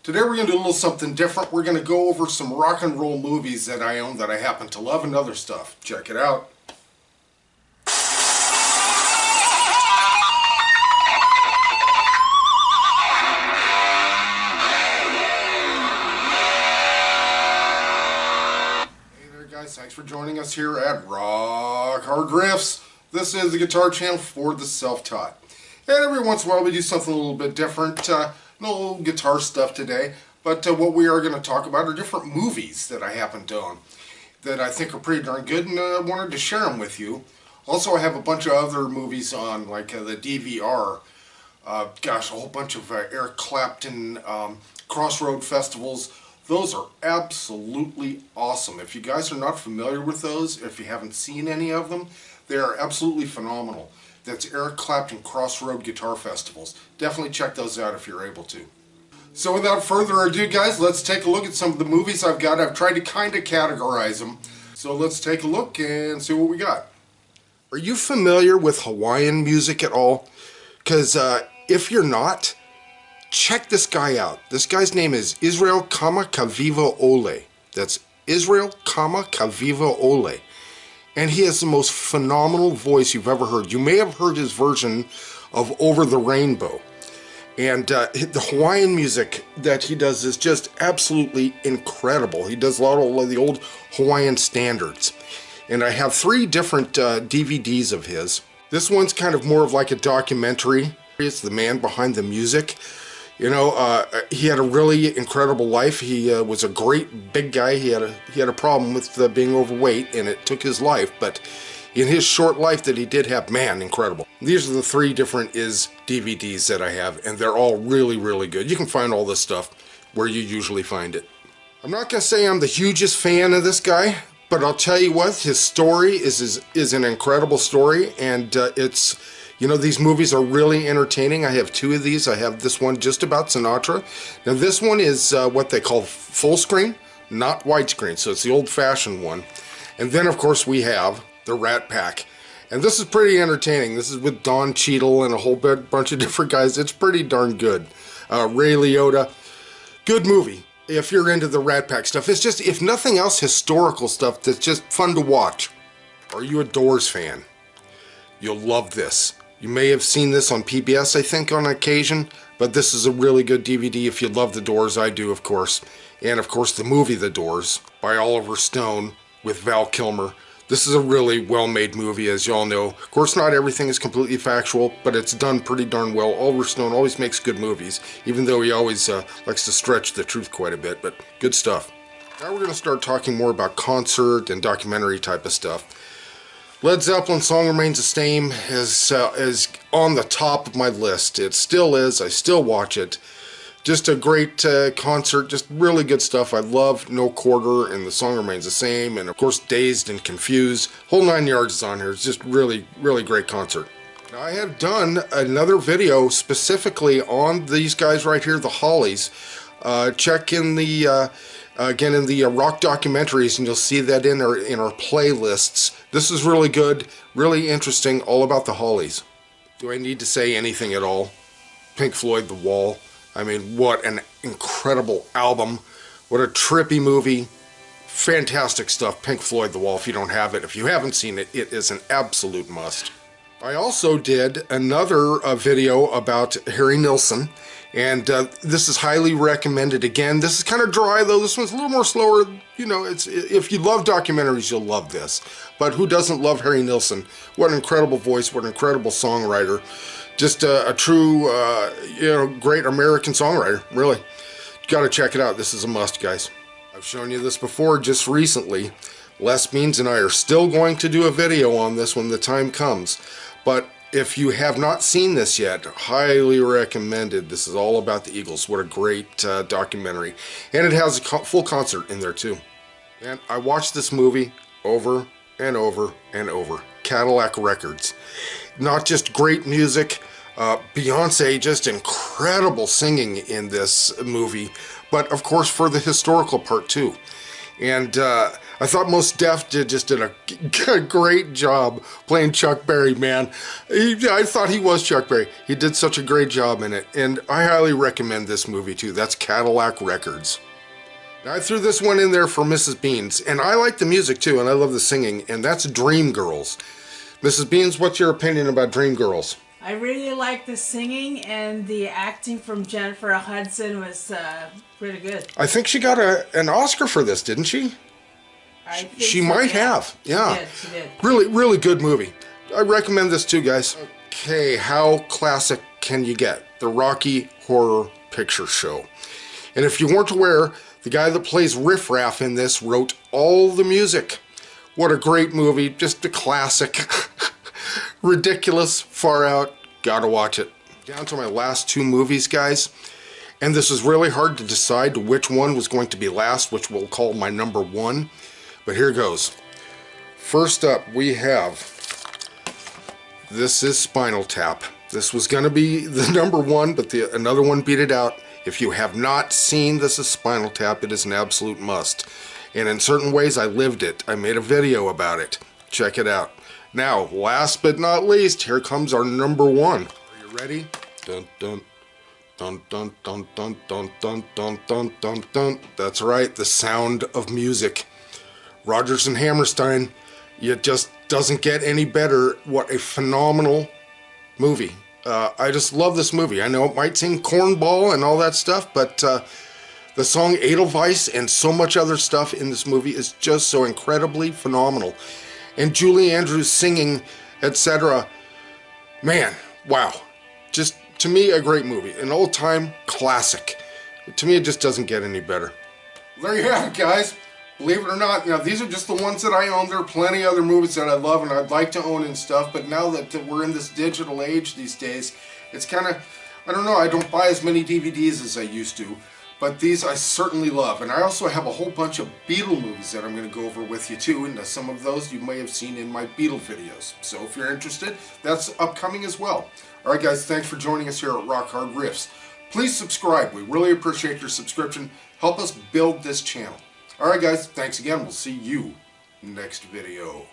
Today we're going to do a little something different. We're going to go over some rock and roll movies that I own that I happen to love and other stuff. Check it out. Hey there guys, thanks for joining us here at Rock Hard Riffs. This is the guitar channel for the self-taught. And every once in a while we do something a little bit different. No guitar stuff today, but what we are going to talk about are different movies that I happen to own that I think are pretty darn good, and I wanted to share them with you. Also, I have a bunch of other movies on, like the DVR. Gosh, a whole bunch of Eric Clapton Crossroad festivals. Those are absolutely awesome. If you guys are not familiar with those, if you haven't seen any of them, they are absolutely phenomenal. That's Eric Clapton Crossroad Guitar Festivals. Definitely check those out if you're able to. So without further ado, guys, let's take a look at some of the movies I've got. I've tried to kind of categorize them. So let's take a look and see what we got. Are you familiar with Hawaiian music at all? Because if you're not, check this guy out. This guy's name is Israel Kamakawiwa Ole. That's Israel Kamakawiwa Ole. And he has the most phenomenal voice you've ever heard. You may have heard his version of Over the Rainbow. And the Hawaiian music that he does is just absolutely incredible. He does a lot of the old Hawaiian standards. And I have 3 different DVDs of his. This one's kind of more of like a documentary. It's the man behind the music. You know, he had a really incredible life. He was a great big guy. He had a problem with being overweight, and it took his life. But in his short life that he did have, man, incredible. These are the 3 different DVDs that I have, and they're all really, really good. You can find all this stuff where you usually find it. I'm not going to say I'm the hugest fan of this guy, but I'll tell you what, his story is an incredible story, and it's... You know, these movies are really entertaining. I have 2 of these. I have this one just about Sinatra. Now this one is what they call full screen, not widescreen, so it's the old-fashioned one. And then of course we have the Rat Pack. And this is pretty entertaining. This is with Don Cheadle and a whole bunch of different guys. It's pretty darn good. Ray Liotta. Good movie if you're into the Rat Pack stuff. It's just, if nothing else, historical stuff that's just fun to watch. Are you a Doors fan? You'll love this. You may have seen this on PBS, I think, on occasion, but this is a really good DVD if you love The Doors. I do, of course. And, of course, the movie The Doors by Oliver Stone with Val Kilmer. This is a really well-made movie, as you all know. Of course, not everything is completely factual, but it's done pretty darn well. Oliver Stone always makes good movies, even though he always likes to stretch the truth quite a bit, but good stuff. Now we're going to start talking more about concert and documentary type of stuff. Led Zeppelin Song Remains the Same is on the top of my list. It still is. I still watch it. Just a great concert. Just really good stuff. I love No Quarter and The Song Remains the Same. And of course Dazed and Confused. Whole 9 yards is on here. It's just really, really great concert. Now I have done another video specifically on these guys right here, the Hollies. Check in the... again, in the rock documentaries, and you'll see that in our playlists. This is really good, really interesting, all about the Hollies. Do I need to say anything at all? Pink Floyd, The Wall. I mean, what an incredible album. What a trippy movie. Fantastic stuff. Pink Floyd, The Wall. If you don't have it, if you haven't seen it, it is an absolute must. I also did another video about Harry Nilsson. And this is highly recommended. Again, this is kind of dry, though. This one's a little more slower. You know, if you love documentaries, you'll love this. But who doesn't love Harry Nilsson? What an incredible voice. What an incredible songwriter. Just a true, you know, great American songwriter. Really. You got to check it out. This is a must, guys. I've shown you this before just recently. Les Means and I are still going to do a video on this when the time comes. But... if you have not seen this yet, highly recommended. This is all about the Eagles. What a great documentary. And it has a full concert in there too. And I watched this movie over and over and over. Cadillac Records. Not just great music, Beyonce, just incredible singing in this movie, but of course for the historical part too. And I thought Mos Def just did a great job playing Chuck Berry, man. I thought he was Chuck Berry. He did such a great job in it, and I highly recommend this movie too. That's Cadillac Records. Now, I threw this one in there for Mrs. Beans, and I like the music too, and I love the singing, and that's Dreamgirls. Mrs. Beans, what's your opinion about Dreamgirls? I really like the singing, and the acting from Jennifer Hudson was pretty good. I think she got an Oscar for this, didn't she? I think she so, might yeah. have. Yeah. She did. Really good movie. I recommend this too, guys. Okay, how classic can you get? The Rocky Horror Picture Show. And if you weren't aware, the guy that plays Riff Raff in this wrote all the music. What a great movie. Just a classic. Ridiculous, far out, gotta watch it. Down to my last two movies, guys, and this is really hard to decide which one was going to be last, which we'll call my number one, but here goes. First up, we have, this is Spinal Tap. This was gonna be the number one, but another one beat it out. If you have not seen This Is Spinal Tap, it is an absolute must. And in certain ways, I lived it. I made a video about it. Check it out. Now, last but not least, here comes our number one. Are you ready? Dun dun dun dun dun dun dun dun dun dun dun dun. That's right, The Sound of Music. Rodgers and Hammerstein. It just doesn't get any better. What a phenomenal movie. I just love this movie. I know it might seem cornball and all that stuff, but the song Edelweiss and so much other stuff in this movie is just so incredibly phenomenal. And Julie Andrews singing, etc. Man, wow. Just, to me, a great movie. An old-time classic. To me, it just doesn't get any better. There you have it, guys. Believe it or not, now these are just the ones that I own. There are plenty of other movies that I love and I'd like to own and stuff, but now that we're in this digital age these days, it's kind of, I don't know, I don't buy as many DVDs as I used to. But these I certainly love. And I also have a whole bunch of Beatle movies that I'm going to go over with you too. And some of those you may have seen in my Beatle videos. So if you're interested, that's upcoming as well. Alright guys, thanks for joining us here at Rock Hard Riffs. Please subscribe. We really appreciate your subscription. Help us build this channel. Alright guys, thanks again. We'll see you next video.